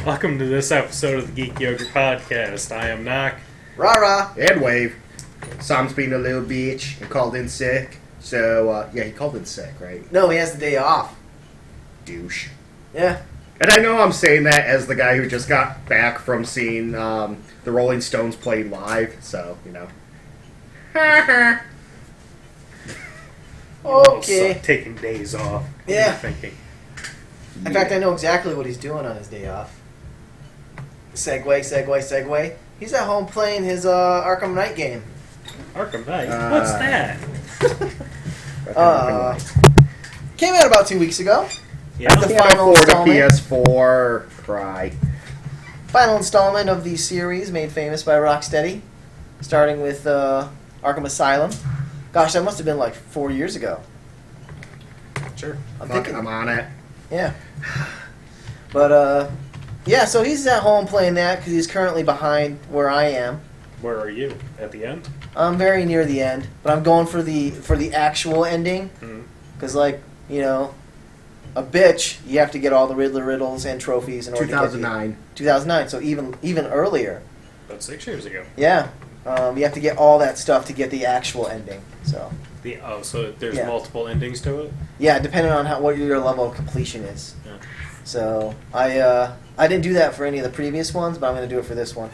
Welcome to this episode of the Geek Yogurt Podcast. I am Knock. Rah-rah. And Wave. Sam's being a little bitch and called in sick. So, he called in sick, right? No, he has the day off. Douche. Yeah. And I know I'm saying that as the guy who just got back from seeing the Rolling Stones play live, so, you know. Okay. Taking days off. Yeah. What are you thinking? In fact, I know exactly what he's doing on his day off. Segue. He's at home playing his Arkham Knight game. Arkham Knight? What's that? Came out about 2 weeks ago. Yeah. The Can't final afford a installment. PS4. Cry. Final installment of the series made famous by Rocksteady, starting with Arkham Asylum. Gosh, that must have been like 4 years ago. Sure. I'm on it. Yeah. But, yeah, so he's at home playing that because he's currently behind where I am. Where are you? At the end? I'm very near the end, but I'm going for the actual ending because, like, you know, a bitch, you have to get all the Riddler riddles and trophies in order 2009. to get 2009, so even earlier. About 6 years ago. Yeah. You have to get all that stuff to get the actual ending. So So there's Yeah. multiple endings to it? yeah, depending on what your level of completion is. Yeah. So I didn't do that for any of the previous ones, but I'm going to do it for this one.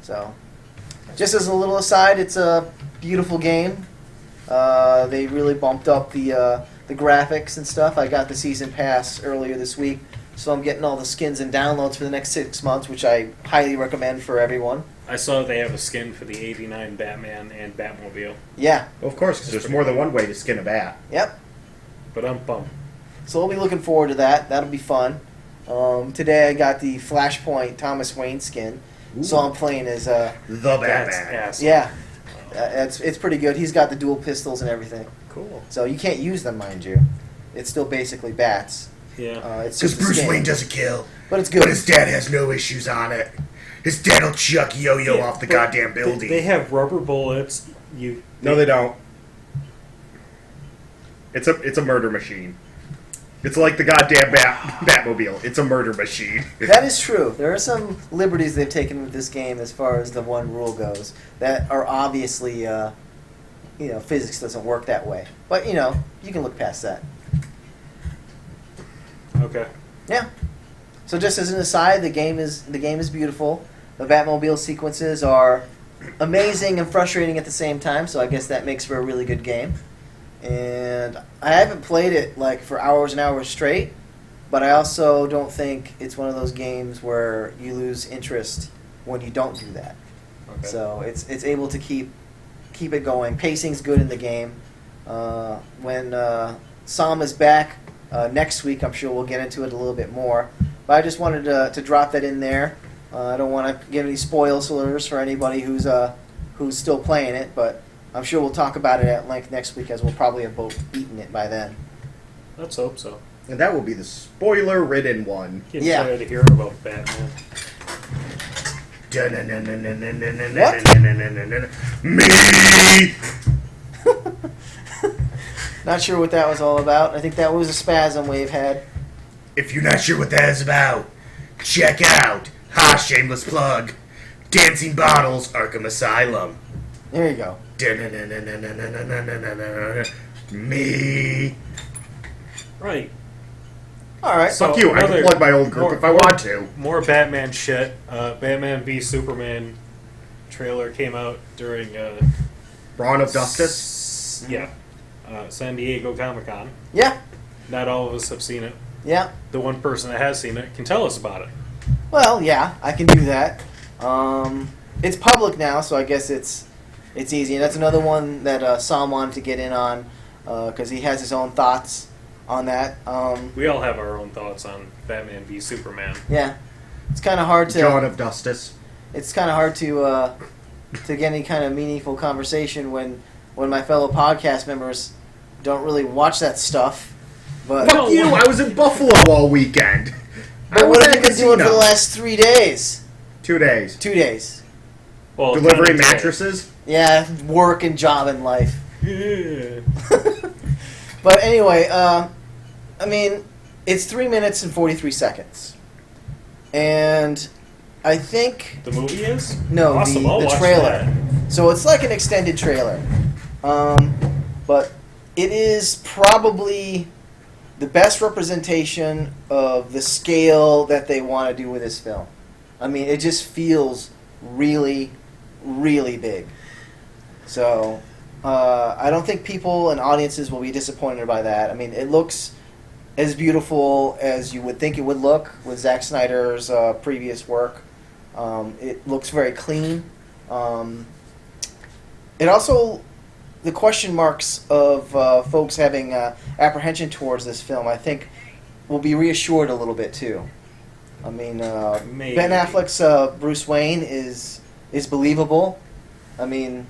So just as a little aside, it's a beautiful game. They really bumped up the graphics and stuff. I got the season pass earlier this week, so I'm getting all the skins and downloads for the next 6 months, which I highly recommend for everyone. I saw they have a skin for the 89 Batman and Batmobile. Yeah. Well, of course, because there's more than one way to skin a bat. Yep. But I'm bummed. So we'll be looking forward to that. That'll be fun. Today I got the Flashpoint Thomas Wayne skin, so I'm playing as The That's Batman. awesome. yeah. It's pretty good. He's got the dual pistols and everything, Cool. so you can't use them, mind you. It's still basically bats. Yeah. It's Because just a Bruce skin. Wayne doesn't kill. But it's good. But his dad has no issues on it. His dad will chuck Yo-Yo off the but goddamn building. They have rubber bullets. No, they don't. It's a murder machine. It's like the goddamn Batmobile. It's a murder machine. That is true. There are some liberties they've taken with this game as far as the one rule goes that are obviously, physics doesn't work that way. But, you can look past that. Okay. Yeah. So just as an aside, the game is beautiful. The Batmobile sequences are amazing and frustrating at the same time, so I guess that makes for a really good game. And I haven't played it like for hours and hours straight, but I also don't think it's one of those games where you lose interest when you don't do that. Okay. So it's able to keep it going. Pacing's good in the game. When Sam is back next week, I'm sure we'll get into it a little bit more. But I just wanted to drop that in there. I don't want to give any spoilers for anybody who's still playing it, but I'm sure we'll talk about it at length next week, as we'll probably have both beaten it by then. Let's hope so. And that will be the spoiler-ridden one. Getting Yeah. tired of hearing about Batman. Me! Not sure what that was all about. I think that was a spasm Wave had. If you're not sure what that is about, check out, shameless plug, Dancing Bottles, Arkham Asylum. There you go. Me. Right. All right. So Fuck you, I another- can plug my old group if I want to. More Batman shit. Batman v Superman trailer came out during Brawn of Justice? San Diego Comic-Con. Yeah. Not all of us have seen it. Yeah. The one person that has seen it can tell us about it. Well, yeah, I can do that. It's public now, so I guess it's easy. And that's another one that Sam wanted to get in on because he has his own thoughts on that. We all have our own thoughts on Batman v Superman. Yeah, it's kind of hard to. Dawn of Justice. It's kind of hard to get any kind of meaningful conversation when my fellow podcast members don't really watch that stuff. But Fuck you, I was in Buffalo all weekend. But what have you been doing for the last 3 days? 2 days. 2 days. Well, Delivering kind of mattresses? Yeah, work and job and life. Yeah. But anyway, I mean, it's 3 minutes and 43 seconds. And I think The movie is? no, Awesome, I'll the watch trailer. that. So it's like an extended trailer, but it is probably the best representation of the scale that they want to do with this film. I mean, it just feels really, really big. So I don't think people and audiences will be disappointed by that. I mean, it looks as beautiful as you would think it would look with Zack Snyder's previous work. It looks very clean. It also, the question marks of folks having apprehension towards this film, I think, will be reassured a little bit too. I mean, Maybe. Ben Affleck's Bruce Wayne is believable. I mean,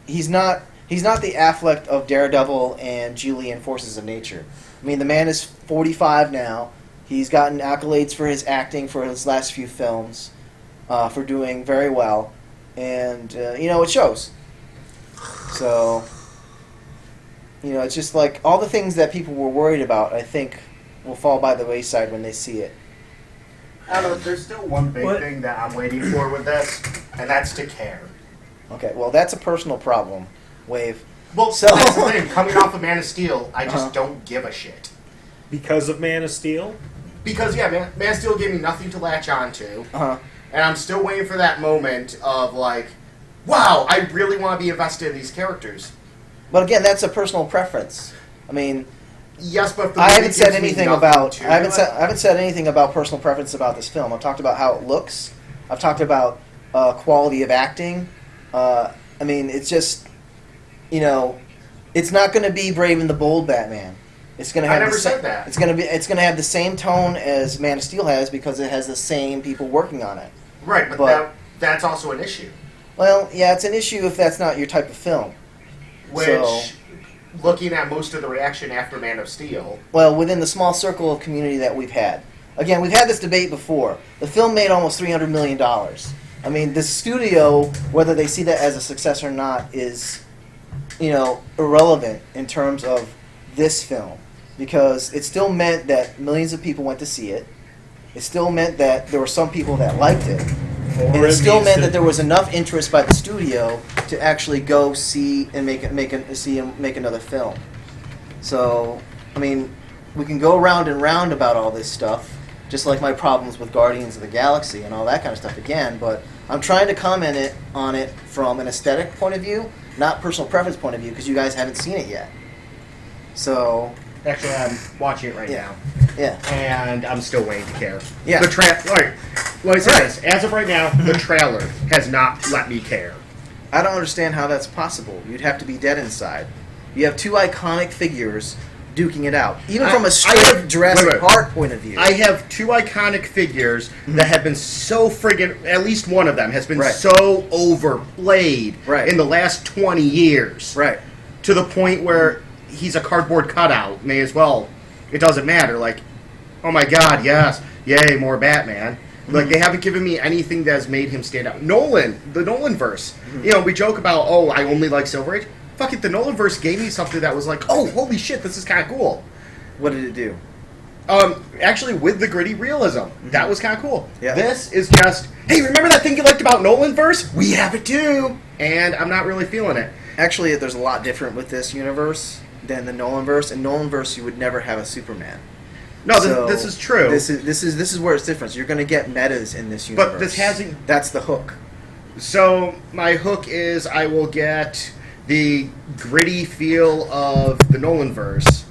he's not the Affleck of Daredevil and Julian Forces of Nature. I mean, the man is 45 now. He's gotten accolades for his acting for his last few films, for doing very well, and it shows. So, it's just like all the things that people were worried about, I think, will fall by the wayside when they see it. I don't know, there's still one big thing that I'm waiting for with this, and that's to care. Okay, well, that's a personal problem, Wave. Well, So- that's the thing. Coming off of Man of Steel, I just don't give a shit. Because of Man of Steel? Because, Man of Steel gave me nothing to latch on to, Uh-huh. and I'm still waiting for that moment of, like, wow, I really want to be invested in these characters. But again, that's a personal preference. I mean, Yes, but if the I movie haven't said gives me anything nothing about to I haven't it- said anything about personal preference about this film. I've talked about how it looks. I've talked about quality of acting. I mean, it's just it's not going to be Brave and the Bold Batman. It's going to have I never the said that. It's going to have the same tone as Man of Steel has because it has the same people working on it. Right, but- that's also an issue. Well, yeah, it's an issue if that's not your type of film. Which, So- looking at most of the reaction after Man of Steel, Well, within the small circle of community that we've had. Again, we've had this debate before. The film made almost $300 million. I mean, the studio, whether they see that as a success or not, is, irrelevant in terms of this film. Because it still meant that millions of people went to see it. It still meant that there were some people that liked it. And it still meant that there was enough interest by the studio to actually go see and make another film. So, I mean, we can go round and round about all this stuff, just like my problems with Guardians of the Galaxy and all that kind of stuff again. But I'm trying to comment on it from an aesthetic point of view, not personal preference point of view, because you guys haven't seen it yet. So, actually, I'm watching it right Yeah. now, yeah, and I'm still waiting to care. Yeah. The let me say Right. this: as of right now, the trailer has not let me care. I don't understand how that's possible. You'd have to be dead inside. You have two iconic figures duking it out, even from a straight Jurassic Park point of view. I have two iconic figures that have been so friggin'. At least one of them has been Right. so overplayed Right. in the last 20 years, Right. to the point where he's a cardboard cutout. May as well. It doesn't matter. Like, oh my God, yes, yay, more Batman. Like, they haven't given me anything that has made him stand out. Nolan, the Nolan-verse. We joke about, oh, I only like Silver Age. Fuck it, the Nolan-verse gave me something that was like, oh, holy shit, this is kind of cool. What did it do? Actually, with the gritty realism, that was kind of cool. Yeah. This is just, hey, remember that thing you liked about Nolan-verse? We have it too! And I'm not really feeling it. Actually, there's a lot different with this universe than the Nolanverse. In Nolanverse, you would never have a Superman. No, So, this is true. This is where it's different. You're going to get metas in this universe. But this hasn't... That's the hook. So, my hook is I will get the gritty feel of the Nolanverse.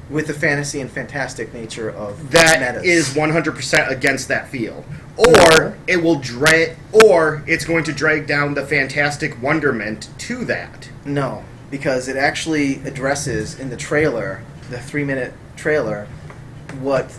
With the fantasy and fantastic nature of That metas. is 100% against that feel. No. Or it will or it's going to drag down the fantastic wonderment to that. No, because it actually addresses in the trailer, the 3-minute trailer, what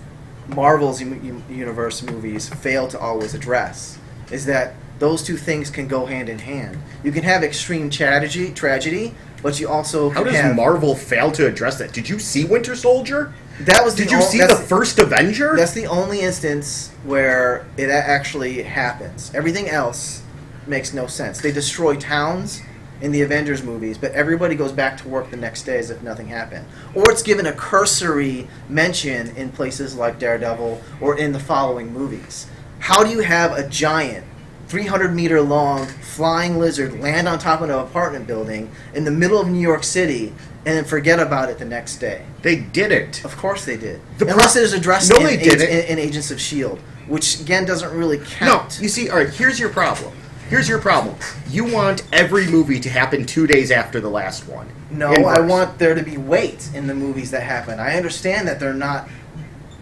Marvel's universe movies fail to always address. Is that those two things can go hand in hand. You can have extreme tragedy, but you also How can does have... Marvel fail to address that? Did you see Winter Soldier? That was Did you see the first Avenger? That's the only instance where it actually happens. Everything else makes no sense. They destroy towns in the Avengers movies, but everybody goes back to work the next day as if nothing happened. Or it's given a cursory mention in places like Daredevil or in the following movies. How do you have a giant 300-meter long flying lizard land on top of an apartment building in the middle of New York City and then forget about it the next day? They didn't. Of course they did. The Unless it is addressed No, in, they didn't. in Agents of S.H.I.E.L.D., which, again, doesn't really No, count. you see, all right, here's your problem. Here's your problem. You want every movie to happen 2 days after the last one. No, Inverse. I want there to be weight in the movies that happen. I understand that they're not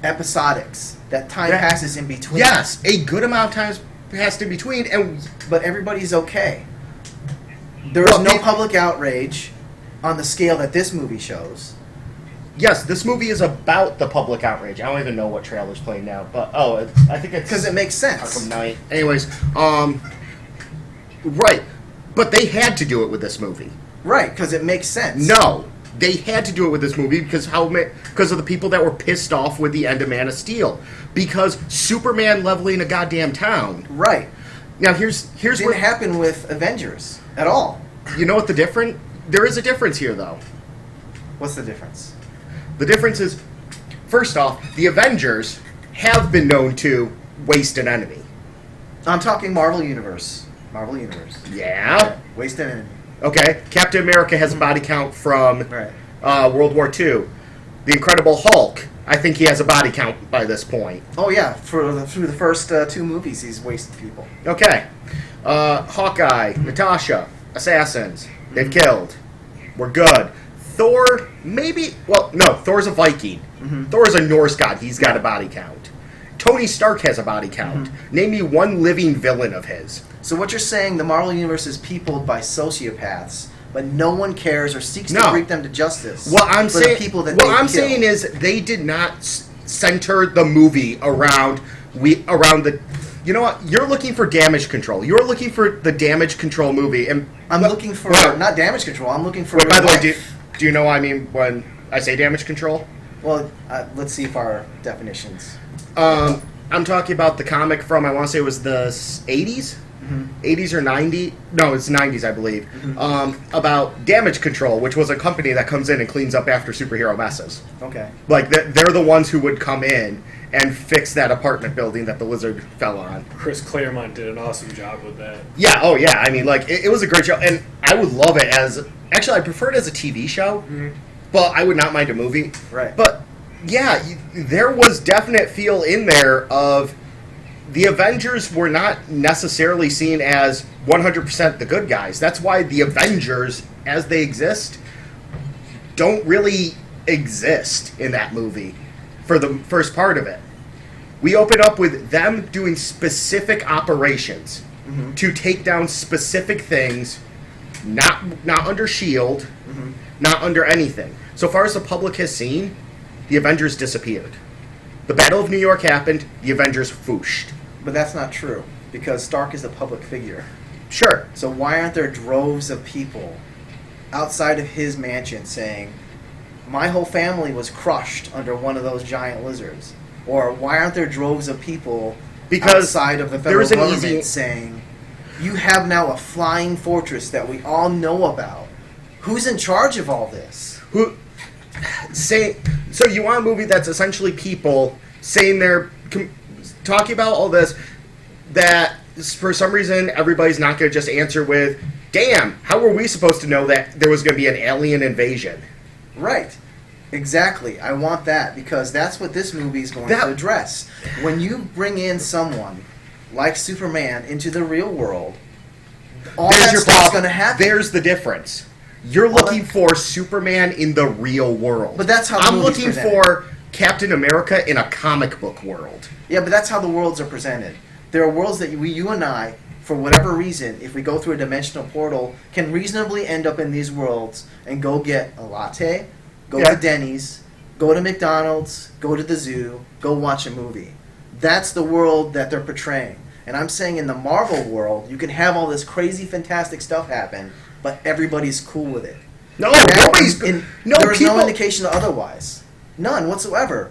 episodics, that time That- passes in between. Yes, a good amount of time passed in between, and But everybody's okay. There is Well, no it- public outrage on the scale that this movie shows. yes, this movie is about the public outrage. I don't even know what trailer's playing now, but I think it's Because it makes sense. Arkham Knight. Anyways, right, but they had to do it with this movie. Right, because it makes sense. No, they had to do it with this movie because because of the people that were pissed off with the end of Man of Steel, because Superman leveling a goddamn town. Right. Now here's It didn't where happen with Avengers at all. you know what the difference. There is a difference here, though. What's the difference? The difference is, first off, the Avengers have been known to waste an enemy. I'm talking Marvel Universe. Marvel Universe. Yeah. Waste an enemy. Okay. Captain America has a body count from Right. World War II. The Incredible Hulk, I think he has a body count by this point. Oh yeah, through the first two movies, he's wasted people. Okay. Hawkeye, Natasha, assassins. They've killed. We're good. Thor, maybe. Well, no. Thor's a Viking. Thor's a Norse god. He's got a body count. Tony Stark has a body count. Name me one living villain of his. So what you're saying, the Marvel Universe is peopled by sociopaths, but no one cares or seeks to No. bring them to justice. What I'm for saying, the people that what they I'm kill. saying is they did not center the movie around the. You know what? You're looking for damage control. You're looking for the damage control movie, and I'm looking for Well, not damage control. I'm looking for. Wait, by real the way, life. do you know what I mean when I say damage control? Well, let's see if our definitions. I'm talking about the comic from, I want to say it was the 80s? 80s or 90s? No, it's 90s, I believe. About Damage Control, which was a company that comes in and cleans up after superhero messes. Okay. Like, they're the ones who would come in and fix that apartment building that the lizard fell on. Chris Claremont did an awesome job with that. Yeah, oh yeah, I mean, like, it was a great show, and I would love it as, actually, I prefer it as a TV show, but I would not mind a movie. Right. But, yeah, there was definite feel in there of the Avengers were not necessarily seen as 100% the good guys. That's why the Avengers, as they exist, don't really exist in that movie for the first part of it. We open up with them doing specific operations to take down specific things, not under S.H.I.E.L.D., not under anything. So far as the public has seen, the Avengers disappeared. The Battle of New York happened, the Avengers fooshed. But that's not true because Stark is a public figure. Sure. So why aren't there droves of people outside of his mansion saying, "My whole family was crushed under one of those giant lizards"? Or why aren't there droves of people Because outside of the federal there's an government easy- saying, "You have now a flying fortress that we all know about"? Who's in charge of all this? Who say so? You want a movie that's essentially people saying they're talking about all this that for some reason everybody's not going to just answer with, "Damn, how were we supposed to know that there was going to be an alien invasion?" Right. Exactly. I want that because that's what this movie is going That- to address. When you bring in someone like Superman into the real world, all that stuff's going to happen. There's the difference. You're looking for Superman in the real world. But that's how the I'm movie's looking presented. for Captain America in a comic book world. Yeah, but that's how the worlds are presented. There are worlds that you and I, for whatever reason, if we go through a dimensional portal, can reasonably end up in these worlds and go get a latte, go Yeah. to Denny's, go to McDonald's, go to the zoo, go watch a movie. That's the world that they're portraying. And I'm saying in the Marvel world, you can have all this crazy, fantastic stuff happen, but everybody's cool with it. No, Now, nobody's. No, there is people. no indication otherwise. None whatsoever.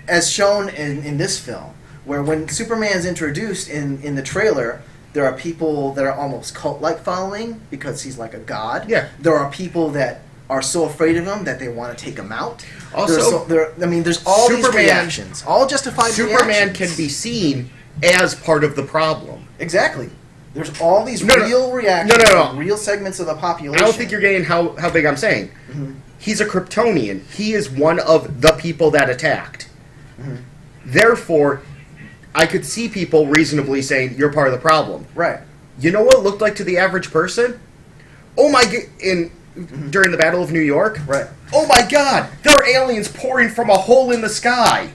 As shown in this film, where when Superman's introduced in the trailer, There are people that are almost cult-like following because he's like a god. Yeah. There are people that are so afraid of him that they want to take him out. Also, there's all these Superman- reactions, all justified Superman reactions. can be seen as part of the problem. Exactly. There's all these No, no. real reactions, No. from real segments of the population. I don't think you're getting how big I'm saying. Mhm. He's a Kryptonian. He is one of the people that attacked. Mhm. Therefore, I could see people reasonably saying, you're part of the problem. Right. You know what it looked like to the average person? Oh my god, during the Battle of New York? Right. Oh my god, there are aliens pouring from a hole in the sky.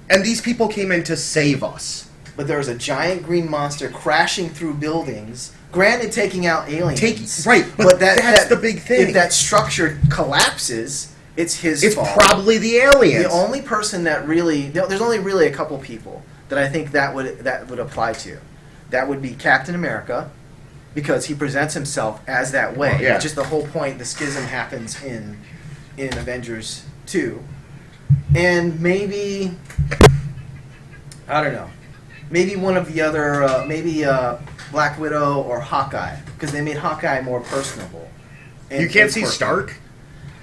And these people came in to save us. But there was a giant green monster crashing through buildings. Granted, taking out aliens. Right, but that's the big thing. If that structure collapses, it's his It's fault. probably the aliens. The only person that really there's only really a couple people that I think that would apply to. That would be Captain America, because he presents himself as that way. Yeah. Which is the whole point. The schism happens in Avengers 2, and maybe I don't know. Maybe one of the other, Black Widow or Hawkeye, because they made Hawkeye more personable. You can't see Stark?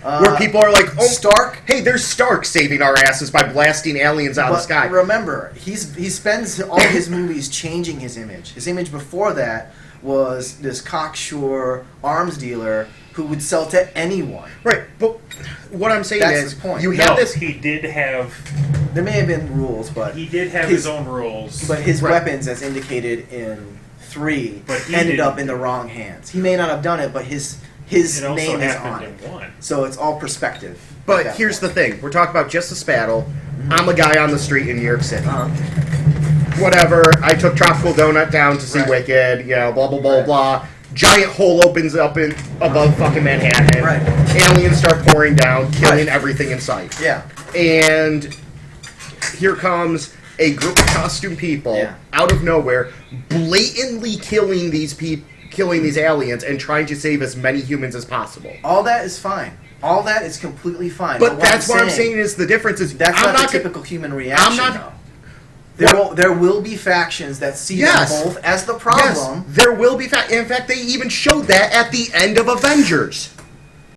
Uh, Where people are like, oh, Stark. hey, there's Stark saving our asses by blasting aliens out of the But sky. remember, he spends all his movies changing his image. His image before that was this cocksure arms dealer who would sell to anyone. Right, but what I'm saying That's is, the point. you No, have this. he did have There may have been rules, but he did have his own rules. But his Right. weapons, as indicated in 3, But he ended didn't- up in the wrong hands. He may not have done it, but his it also name is happened on it. in one. So it's all perspective. But here's the thing: we're talking about Justice Battle. I'm a guy on the street in New York City. Whatever. I took Tropical Donut down to see Right. Wicked. You know, blah blah blah Right. blah. Giant hole opens up above fucking Manhattan. Right. Aliens start pouring down, killing Right. everything in sight. Yeah. And here comes a group of costume people Yeah. out of nowhere, blatantly killing these aliens and trying to save as many humans as possible. All that is fine. All that is completely fine. But that's what I'm saying is the difference is That's I'm not the not gonna- typical human reaction, I'm not- though. There will be factions that see Yes. them both as the Yes, problem. there will be in fact they even showed that at the end of Avengers.